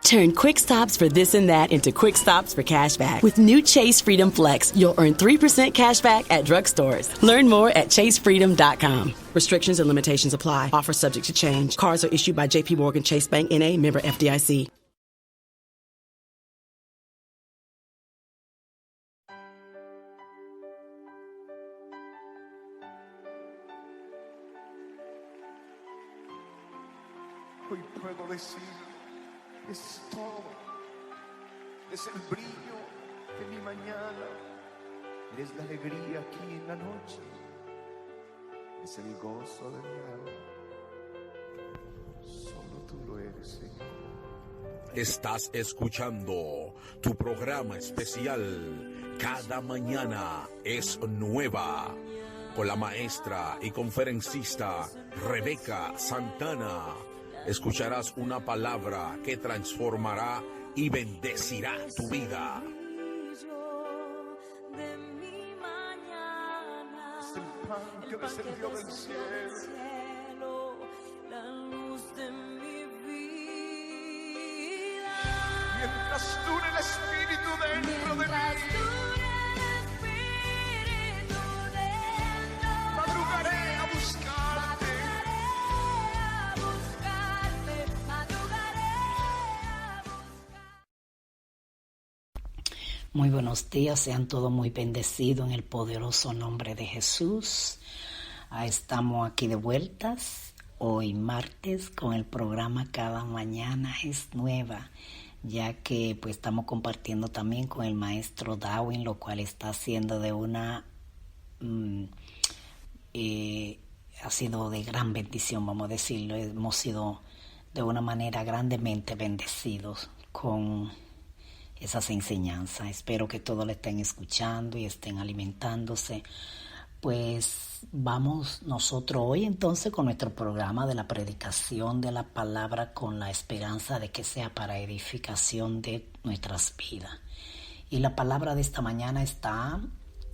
Turn quick stops for this and that into quick stops for cash back. With new Chase Freedom Flex, you'll earn 3% cash back at drugstores. Learn more at chasefreedom.com. Restrictions and limitations apply. Offer subject to change. Cards are issued by JP Morgan Chase Bank N.A., member FDIC. Hoy puedo decir, es todo, es el brillo de mi mañana, es la alegría aquí en la noche, es el gozo de mi alma, solo tú lo eres, Señor. Estás escuchando tu programa especial Cada Mañana es Nueva, con la maestra y conferencista Rebeca Santana. Escucharás una palabra que transformará y bendecirá tu vida. Es el pan que descendió del cielo, la luz de mi vida. Mientras dure el Espíritu dentro de mí, madrugaré a buscarte. Muy buenos días, sean todos muy bendecidos en el poderoso nombre de Jesús. Estamos aquí de vueltas, hoy martes, con el programa Cada Mañana es Nueva, ya que pues estamos compartiendo también con el maestro Darwin, lo cual está haciendo de una... ha sido de gran bendición, vamos a decirlo. Hemos sido de una manera grandemente bendecidos con esas enseñanzas. Espero que todos le estén escuchando y estén alimentándose. Pues vamos nosotros hoy entonces con nuestro programa de la predicación de la palabra, con la esperanza de que sea para edificación de nuestras vidas. Y la palabra de esta mañana está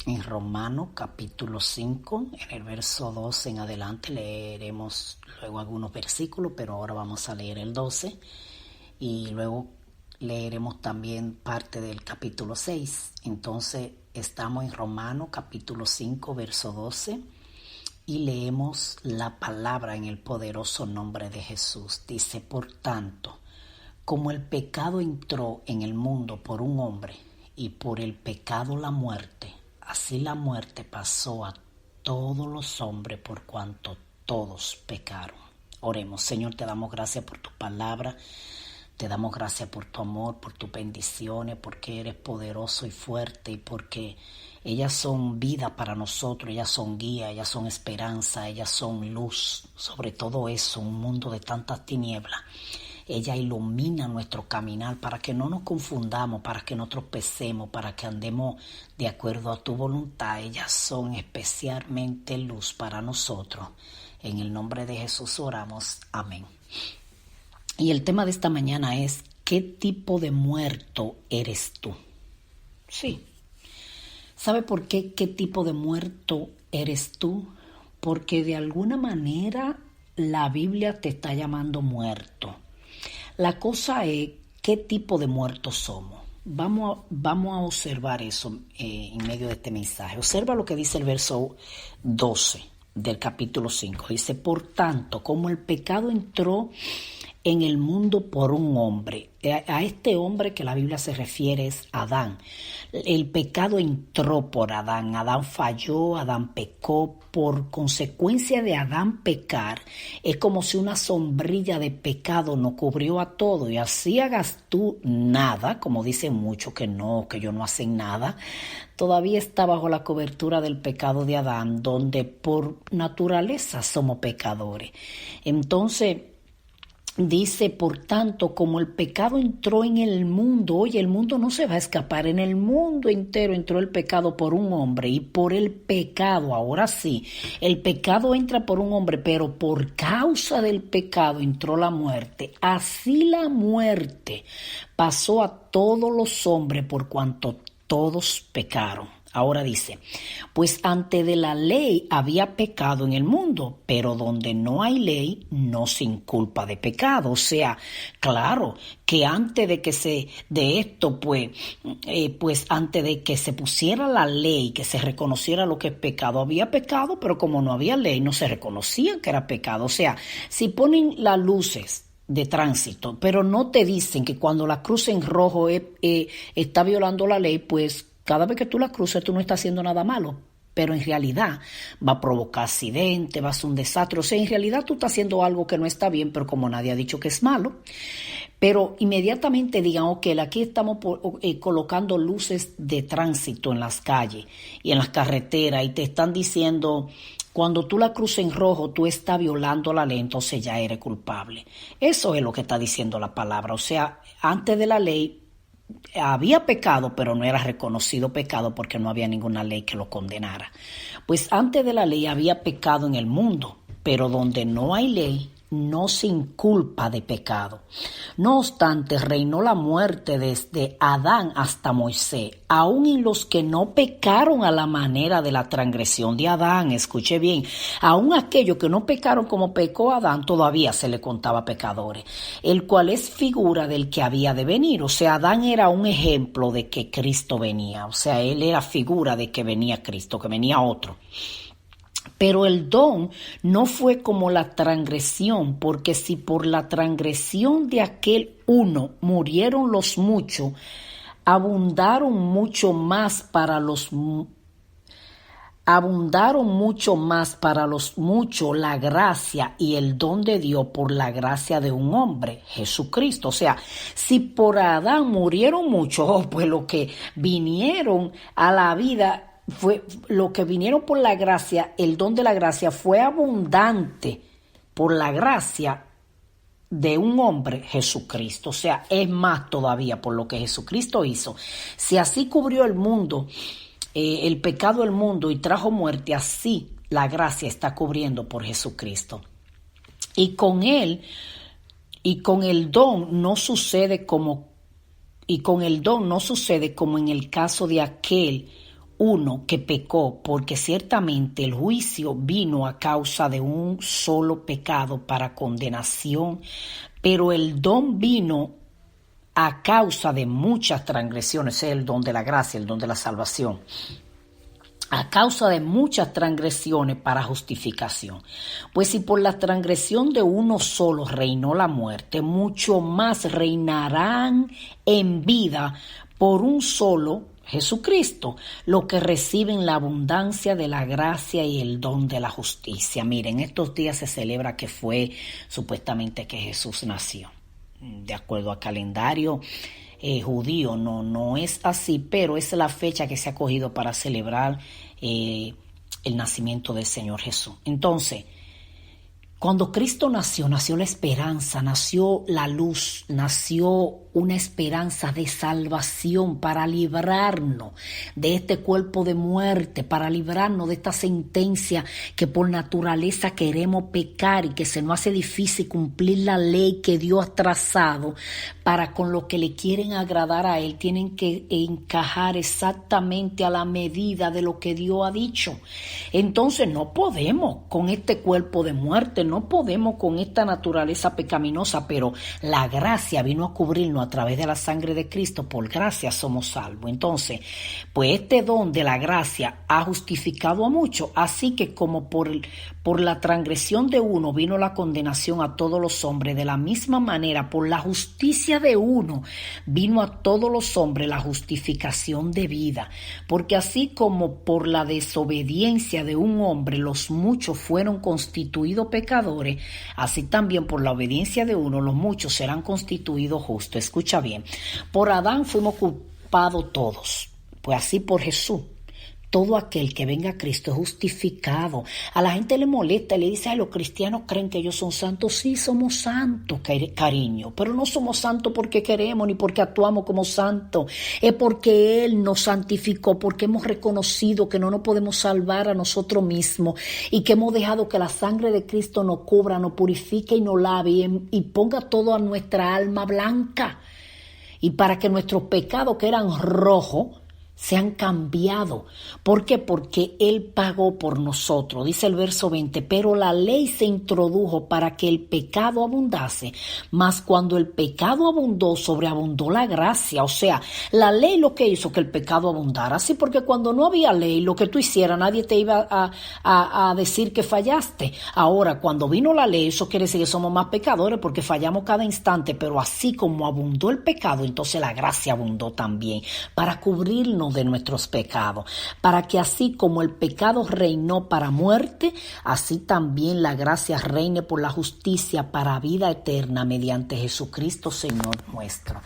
en Romanos capítulo 5, en el verso 12 en adelante. Leeremos luego algunos versículos, pero ahora vamos a leer el 12 y luego leeremos también parte del capítulo 6. Entonces estamos en Romanos capítulo 5, verso 12 y leemos la palabra en el poderoso nombre de Jesús. Dice: por tanto, como el pecado entró en el mundo por un hombre y por el pecado la muerte, así la muerte pasó a todos los hombres por cuanto todos pecaron. Oremos. Señor, te damos gracias por tu palabra. Te damos gracias por tu amor, por tus bendiciones, porque eres poderoso y fuerte y porque ellas son vida para nosotros, ellas son guía, ellas son esperanza, ellas son luz. Sobre todo eso, un mundo de tantas tinieblas. Ella ilumina nuestro caminar para que no nos confundamos, para que no tropecemos, para que andemos de acuerdo a tu voluntad. Ellas son especialmente luz para nosotros. En el nombre de Jesús oramos. Amén. Y el tema de esta mañana es: ¿qué tipo de muerto eres tú? Sí. ¿Sabe por qué? ¿Qué tipo de muerto eres tú? Porque de alguna manera la Biblia te está llamando muerto. La cosa es qué tipo de muertos somos. Vamos a observar eso en medio de este mensaje. Observa lo que dice el verso 12 del capítulo 5. Dice: por tanto, como el pecado entró en el mundo por un hombre. A este hombre que la Biblia se refiere es Adán. El pecado entró por Adán. Adán falló, Adán pecó. Por consecuencia de Adán pecar, es como si una sombrilla de pecado nos cubrió a todo. Y así hagas tú nada, como dicen muchos que no, que ellos no hacen nada, todavía está bajo la cobertura del pecado de Adán, donde por naturaleza somos pecadores. Entonces, dice: por tanto, como el pecado entró en el mundo, oye, el mundo no se va a escapar, en el mundo entero entró el pecado por un hombre, y por el pecado, ahora sí, el pecado entra por un hombre, pero por causa del pecado entró la muerte. Así la muerte pasó a todos los hombres por cuanto todos pecaron. Ahora dice, pues antes de la ley había pecado en el mundo, pero donde no hay ley no se inculpa de pecado. O sea, claro que antes antes de que se pusiera la ley, que se reconociera lo que es pecado, había pecado, pero como no había ley, no se reconocía que era pecado. O sea, si ponen las luces de tránsito, pero no te dicen que cuando la cruz en rojo está violando la ley, pues cada vez que tú la cruces, tú no estás haciendo nada malo, pero en realidad va a provocar accidente, va a ser un desastre. O sea, en realidad tú estás haciendo algo que no está bien, pero como nadie ha dicho que es malo, pero inmediatamente digan, ok, aquí estamos colocando luces de tránsito en las calles y en las carreteras y te están diciendo, cuando tú la cruces en rojo, tú estás violando la ley, entonces ya eres culpable. Eso es lo que está diciendo la palabra. O sea, antes de la ley, había pecado, pero no era reconocido pecado porque no había ninguna ley que lo condenara. Pues antes de la ley había pecado en el mundo, pero donde no hay ley, no se inculpa de pecado. No obstante, reinó la muerte desde Adán hasta Moisés, aun en los que no pecaron a la manera de la transgresión de Adán. Escuche bien, aun aquellos que no pecaron como pecó Adán, todavía se le contaba pecadores, el cual es figura del que había de venir. O sea, Adán era un ejemplo de que Cristo venía. O sea, él era figura de que venía Cristo, que venía otro. Pero el don no fue como la transgresión, porque si por la transgresión de aquel uno murieron los muchos, abundaron mucho más para los muchos la gracia y el don de Dios por la gracia de un hombre, Jesucristo. O sea, si por Adán murieron muchos, pues los que vinieron a la vida fue lo que vinieron por la gracia, el don de la gracia fue abundante por la gracia de un hombre, Jesucristo. O sea, es más todavía por lo que Jesucristo hizo. Si así cubrió el mundo, el pecado del mundo y trajo muerte, así la gracia está cubriendo por Jesucristo. Y con él, y con el don no sucede como en el caso de aquel uno que pecó, porque ciertamente el juicio vino a causa de un solo pecado para condenación, pero el don vino a causa de muchas transgresiones. Es el don de la gracia, el don de la salvación. A causa de muchas transgresiones para justificación. Pues si por la transgresión de uno solo reinó la muerte, mucho más reinarán en vida por un solo Jesucristo, lo que reciben la abundancia de la gracia y el don de la justicia. Miren, estos días se celebra que fue supuestamente que Jesús nació. De acuerdo al calendario judío, no es así, pero es la fecha que se ha cogido para celebrar el nacimiento del Señor Jesús. Entonces, cuando Cristo nació la esperanza, nació la luz, nació una esperanza de salvación para librarnos de este cuerpo de muerte, para librarnos de esta sentencia que por naturaleza queremos pecar y que se nos hace difícil cumplir la ley que Dios ha trazado. Para con lo que le quieren agradar a Él, tienen que encajar exactamente a la medida de lo que Dios ha dicho. Entonces no podemos con este cuerpo de muerte, no podemos con esta naturaleza pecaminosa, pero la gracia vino a cubrirnos a través de la sangre de Cristo. Por gracia somos salvos. Entonces, pues este don de la gracia ha justificado a muchos, así que como por la transgresión de uno vino la condenación a todos los hombres, de la misma manera por la justicia de uno vino a todos los hombres la justificación de vida, porque así como por la desobediencia de un hombre los muchos fueron constituidos pecadores, así también por la obediencia de uno los muchos serán constituidos justos. Escucha bien, por Adán fuimos culpados todos, pues así por Jesús todo aquel que venga a Cristo es justificado. A la gente le molesta y le dice, los cristianos creen que ellos son santos. Sí, somos santos, cariño, pero no somos santos porque queremos ni porque actuamos como santos. Es porque Él nos santificó, porque hemos reconocido que no nos podemos salvar a nosotros mismos y que hemos dejado que la sangre de Cristo nos cubra, nos purifique y nos lave y ponga todo a nuestra alma blanca. Y para que nuestros pecados que eran rojos se han cambiado. ¿Por qué? Porque Él pagó por nosotros. Dice el verso 20, pero la ley se introdujo para que el pecado abundase, mas cuando el pecado abundó, sobreabundó la gracia. O sea, la ley lo que hizo que el pecado abundara. Sí, porque cuando no había ley, lo que tú hicieras, nadie te iba a decir que fallaste. Ahora, cuando vino la ley, eso quiere decir que somos más pecadores porque fallamos cada instante, pero así como abundó el pecado, entonces la gracia abundó también para cubrirnos de nuestros pecados, para que así como el pecado reinó para muerte, así también la gracia reine por la justicia para vida eterna mediante Jesucristo Señor nuestro.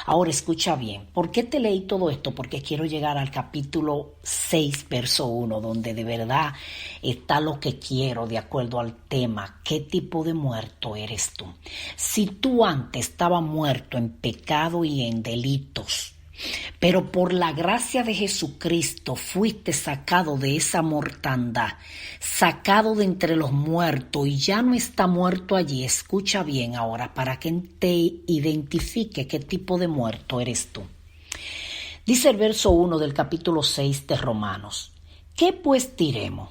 Ahora escucha bien, ¿por qué te leí todo esto? Porque quiero llegar al capítulo 6, verso 1, donde de verdad está lo que quiero de acuerdo al tema. ¿Qué tipo de muerto eres tú? Si tú antes estabas muerto en pecado y en delitos, pero por la gracia de Jesucristo fuiste sacado de esa mortandad, sacado de entre los muertos y ya no está muerto allí. Escucha bien ahora para que te identifique qué tipo de muerto eres tú. Dice el verso 1 del capítulo 6 de Romanos, ¿qué pues diremos?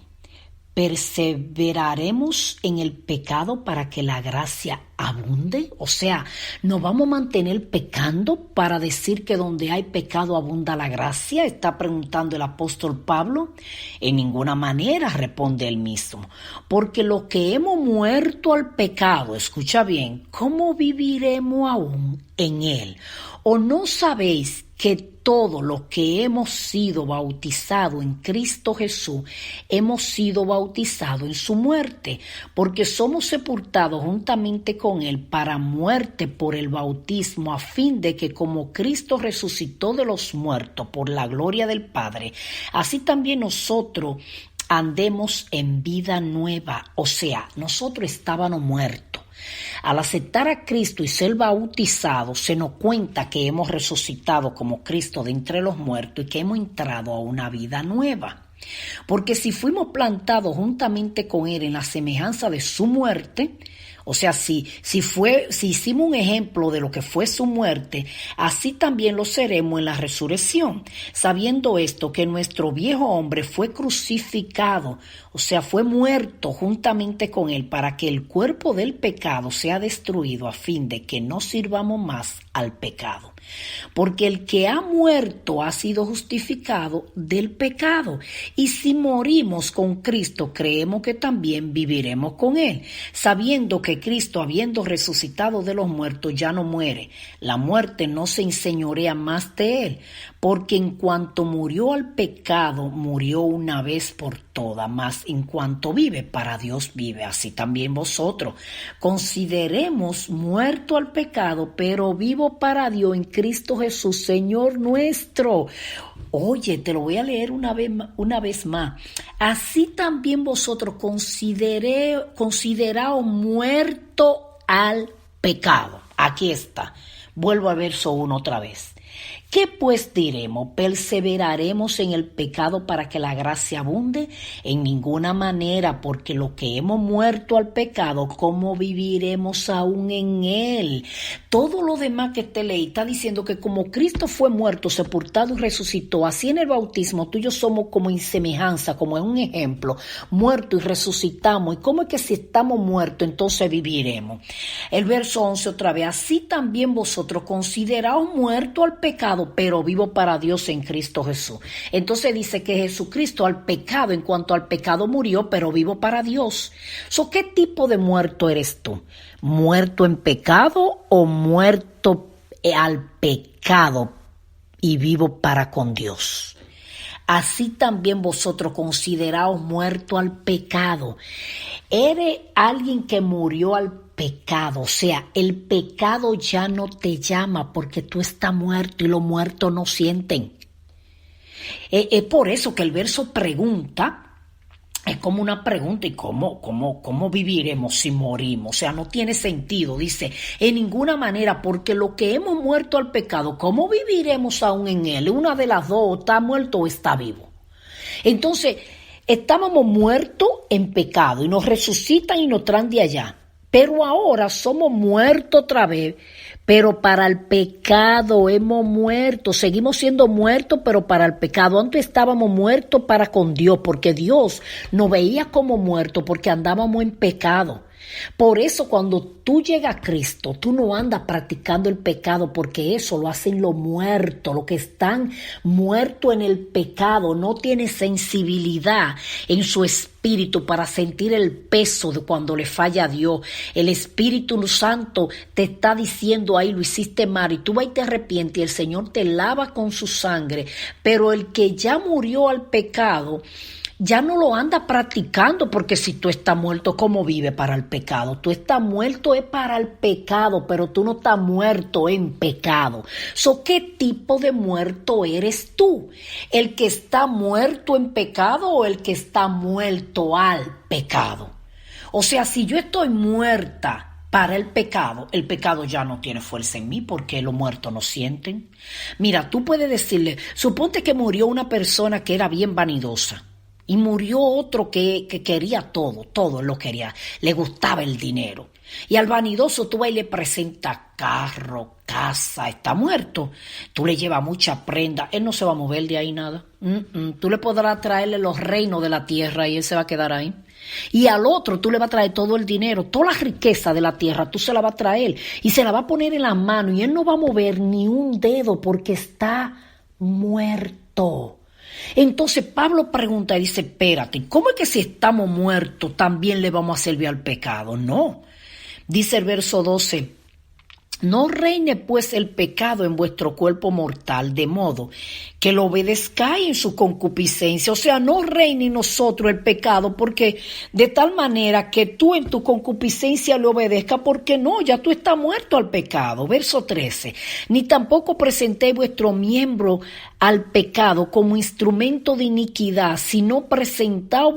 ¿Perseveraremos en el pecado para que la gracia abunde? O sea, ¿nos vamos a mantener pecando para decir que donde hay pecado abunda la gracia? Está preguntando el apóstol Pablo. En ninguna manera, responde él mismo. Porque lo que hemos muerto al pecado, escucha bien, ¿cómo viviremos aún en él? ¿O no sabéis que todo lo que hemos sido bautizados en Cristo Jesús, hemos sido bautizados en su muerte? Porque somos sepultados juntamente con él para muerte por el bautismo, a fin de que como Cristo resucitó de los muertos por la gloria del Padre, así también nosotros andemos en vida nueva. O sea, nosotros estábamos muertos. Al aceptar a Cristo y ser bautizados, se nos cuenta que hemos resucitado como Cristo de entre los muertos y que hemos entrado a una vida nueva. Porque si fuimos plantados juntamente con Él en la semejanza de su muerte, o sea, si hicimos un ejemplo de lo que fue su muerte, así también lo seremos en la resurrección, sabiendo esto, que nuestro viejo hombre fue crucificado, o sea, fue muerto juntamente con él, para que el cuerpo del pecado sea destruido, a fin de que no sirvamos más al pecado. Porque el que ha muerto ha sido justificado del pecado. Y si morimos con Cristo, creemos que también viviremos con Él, sabiendo que Cristo, habiendo resucitado de los muertos, ya no muere. La muerte no se enseñorea más de Él, porque en cuanto murió al pecado, murió una vez por todas, mas en cuanto vive, para Dios vive. Así también vosotros consideremos muerto al pecado, pero vivo para Dios en Cristo Jesús, Señor nuestro. Oye, te lo voy a leer una vez más. Así también vosotros consideraos muerto al pecado. Aquí está. Vuelvo al verso 1 otra vez. ¿Qué pues diremos? ¿Perseveraremos en el pecado para que la gracia abunde? En ninguna manera, porque lo que hemos muerto al pecado, ¿cómo viviremos aún en él? Todo lo demás que te leí está diciendo que como Cristo fue muerto, sepultado y resucitó, así en el bautismo tú y yo somos como en semejanza, como en un ejemplo, muertos y resucitamos. ¿Y cómo es que si estamos muertos, entonces viviremos? El verso 11 otra vez, así también vosotros consideraos muertos al pecado, pero vivo para Dios en Cristo Jesús. Entonces dice que Jesucristo al pecado, en cuanto al pecado murió, pero vivo para Dios. ¿Qué tipo de muerto eres tú? ¿Muerto en pecado o muerto al pecado y vivo para con Dios? Así también vosotros consideraos muerto al pecado. Eres alguien que murió al pecado, o sea, el pecado ya no te llama porque tú estás muerto y los muertos no sienten. Es por eso que el verso pregunta, es como una pregunta, ¿y cómo viviremos si morimos? O sea, no tiene sentido, dice, en ninguna manera, porque lo que hemos muerto al pecado, ¿cómo viviremos aún en él? Una de las dos, o está muerto o está vivo. Entonces, estábamos muertos en pecado y nos resucitan y nos traen de allá. Pero ahora somos muertos otra vez, pero para el pecado hemos muerto. Seguimos siendo muertos, pero para el pecado. Antes estábamos muertos para con Dios, porque Dios nos veía como muertos porque andábamos en pecado. Por eso cuando tú llegas a Cristo, tú no andas practicando el pecado, porque eso lo hacen los muertos, los que están muertos en el pecado. No tienen sensibilidad en su espíritu para sentir el peso de cuando le falla a Dios. El Espíritu Santo te está diciendo ahí, lo hiciste mal, y tú vas y te arrepientes y el Señor te lava con su sangre. Pero el que ya murió al pecado, ya no lo anda practicando, porque si tú estás muerto, ¿cómo vive para el pecado? Tú estás muerto es para el pecado, pero tú no estás muerto en pecado. ¿Qué tipo de muerto eres tú? ¿El que está muerto en pecado o el que está muerto al pecado? O sea, si yo estoy muerta para el pecado ya no tiene fuerza en mí, porque los muertos no sienten. Mira, tú puedes decirle, suponte que murió una persona que era bien vanidosa. Y murió otro que quería todo lo quería, le gustaba el dinero. Y al vanidoso tú vas y le presentas carro, casa, está muerto. Tú le llevas mucha prenda, él no se va a mover de ahí nada. Tú le podrás traerle los reinos de la tierra y él se va a quedar ahí. Y al otro tú le vas a traer todo el dinero, toda la riqueza de la tierra, tú se la vas a traer y se la va a poner en la mano y él no va a mover ni un dedo porque está muerto. Entonces Pablo pregunta y dice, espérate, ¿cómo es que si estamos muertos también le vamos a servir al pecado? No. Dice el verso 12, no reine pues el pecado en vuestro cuerpo mortal, de modo que lo obedezcáis en su concupiscencia. O sea, no reine en nosotros el pecado, porque de tal manera que tú en tu concupiscencia le obedezcas, porque no, ya tú estás muerto al pecado. Verso 13, ni tampoco presentéis vuestro miembro al pecado como instrumento de iniquidad, sino presentaos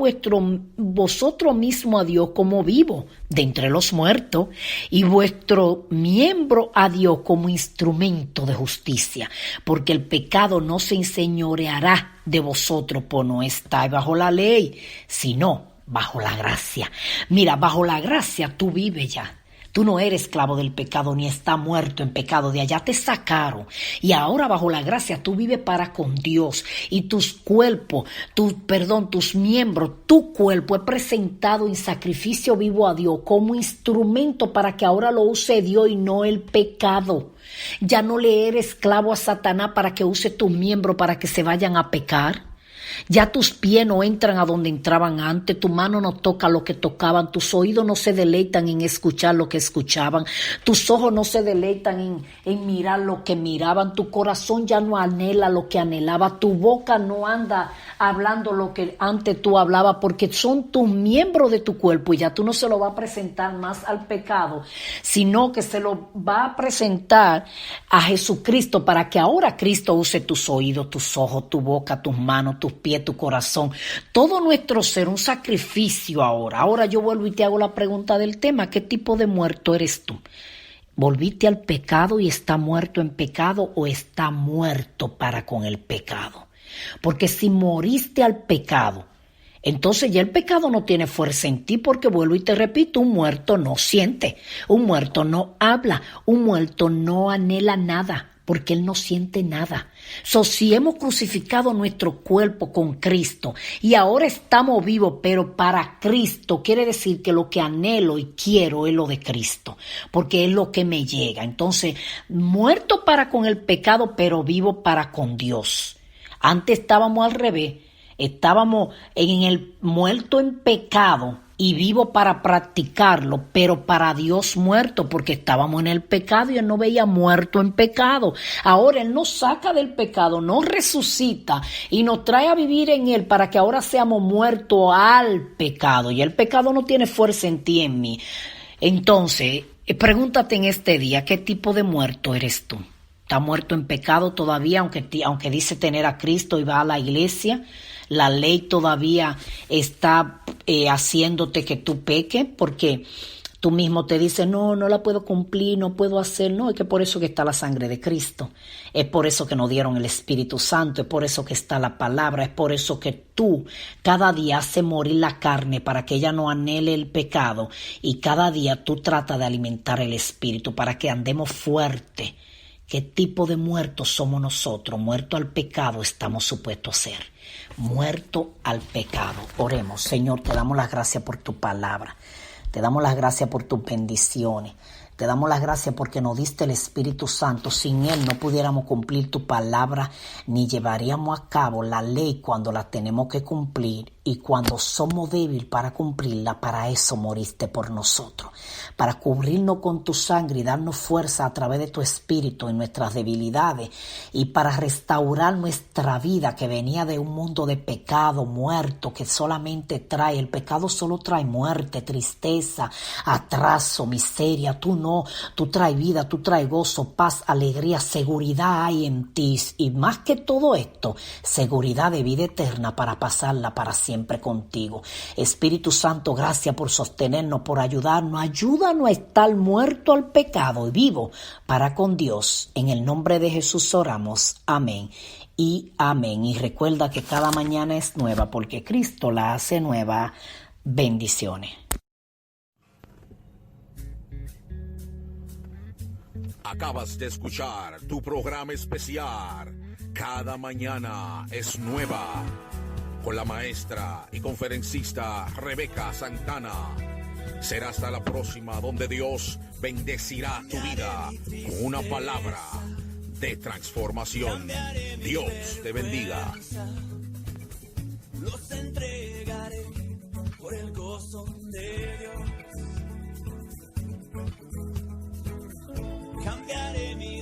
vosotros mismos a Dios como vivo de entre los muertos, y vuestro miembro a Dios como instrumento de justicia, porque el pecado no se enseñoreará de vosotros, pues no estáis bajo la ley, sino bajo la gracia. Mira, bajo la gracia tú vives ya. Tú no eres esclavo del pecado ni estás muerto en pecado. De allá te sacaron. Y ahora bajo la gracia tú vives para con Dios. Y tus cuerpos, tus miembros, tu cuerpo es presentado en sacrificio vivo a Dios como instrumento para que ahora lo use Dios y no el pecado. Ya no le eres esclavo a Satanás para que use tus miembros para que se vayan a pecar. Ya tus pies no entran a donde entraban antes, tu mano no toca lo que tocaban, tus oídos no se deleitan en escuchar lo que escuchaban, tus ojos no se deleitan en mirar lo que miraban, tu corazón ya no anhela lo que anhelaba, tu boca no anda hablando lo que antes tú hablabas, porque son tus miembros de tu cuerpo y ya tú no se lo vas a presentar más al pecado, sino que se lo va a presentar a Jesucristo para que ahora Cristo use tus oídos, tus ojos, tu boca, tus manos, tus pies, tu corazón, todo nuestro ser, un sacrificio ahora. Ahora yo vuelvo y te hago la pregunta del tema, ¿qué tipo de muerto eres tú? ¿Volviste al pecado y está muerto en pecado o está muerto para con el pecado? Porque si moriste al pecado, entonces ya el pecado no tiene fuerza en ti, porque vuelvo y te repito, un muerto no siente, un muerto no habla, un muerto no anhela nada, porque él no siente nada. Si hemos crucificado nuestro cuerpo con Cristo y ahora estamos vivos, pero para Cristo, quiere decir que lo que anhelo y quiero es lo de Cristo, porque es lo que me llega. Entonces, muerto para con el pecado, pero vivo para con Dios. Antes estábamos al revés, estábamos en el muerto en pecado y vivo para practicarlo, pero para Dios muerto, porque estábamos en el pecado y Él no veía muerto en pecado. Ahora Él nos saca del pecado, nos resucita y nos trae a vivir en Él para que ahora seamos muertos al pecado. Y el pecado no tiene fuerza en ti, en mí. Entonces, pregúntate en este día, ¿qué tipo de muerto eres tú? ¿Estás muerto en pecado todavía, aunque dice tener a Cristo y va a la iglesia? La ley todavía está haciéndote que tú peques, porque Tú mismo te dices, no la puedo cumplir, no puedo hacer. No, es que por eso que está la sangre de Cristo. Es por eso que nos dieron el Espíritu Santo. Es por eso que está la palabra. Es por eso que tú cada día haces morir la carne para que ella no anhele el pecado. Y cada día tú tratas de alimentar el Espíritu para que andemos fuerte. ¿Qué tipo de muertos somos nosotros? Muertos al pecado estamos supuestos a ser. Muertos al pecado. Oremos. Señor, te damos las gracias por tu palabra. Te damos las gracias por tus bendiciones. Te damos las gracias porque nos diste el Espíritu Santo. Sin Él no pudiéramos cumplir tu palabra ni llevaríamos a cabo la ley cuando la tenemos que cumplir. Y cuando somos débiles para cumplirla, para eso moriste por nosotros. Para cubrirnos con tu sangre y darnos fuerza a través de tu Espíritu en nuestras debilidades. Y para restaurar nuestra vida que venía de un mundo de pecado, muerto, que solamente trae. El pecado solo trae muerte, tristeza, atraso, miseria. Tú no, tú traes vida, tú traes gozo, paz, alegría, seguridad hay en ti. Y más que todo esto, seguridad de vida eterna para pasarla para siempre contigo. Espíritu Santo, gracias por sostenernos, por ayudarnos. Ayúdanos a estar muerto al pecado y vivo para con Dios. En el nombre de Jesús oramos. Amén y amén. Y recuerda que cada mañana es nueva porque Cristo la hace nueva. Bendiciones. Acabas de escuchar tu programa especial. Cada mañana es nueva. Con la maestra y conferencista Rebeca Santana. Será hasta la próxima, donde Dios bendecirá tu vida con una palabra de transformación. Dios te bendiga. Los entregaré por el gozo de Dios. Cambiaré mi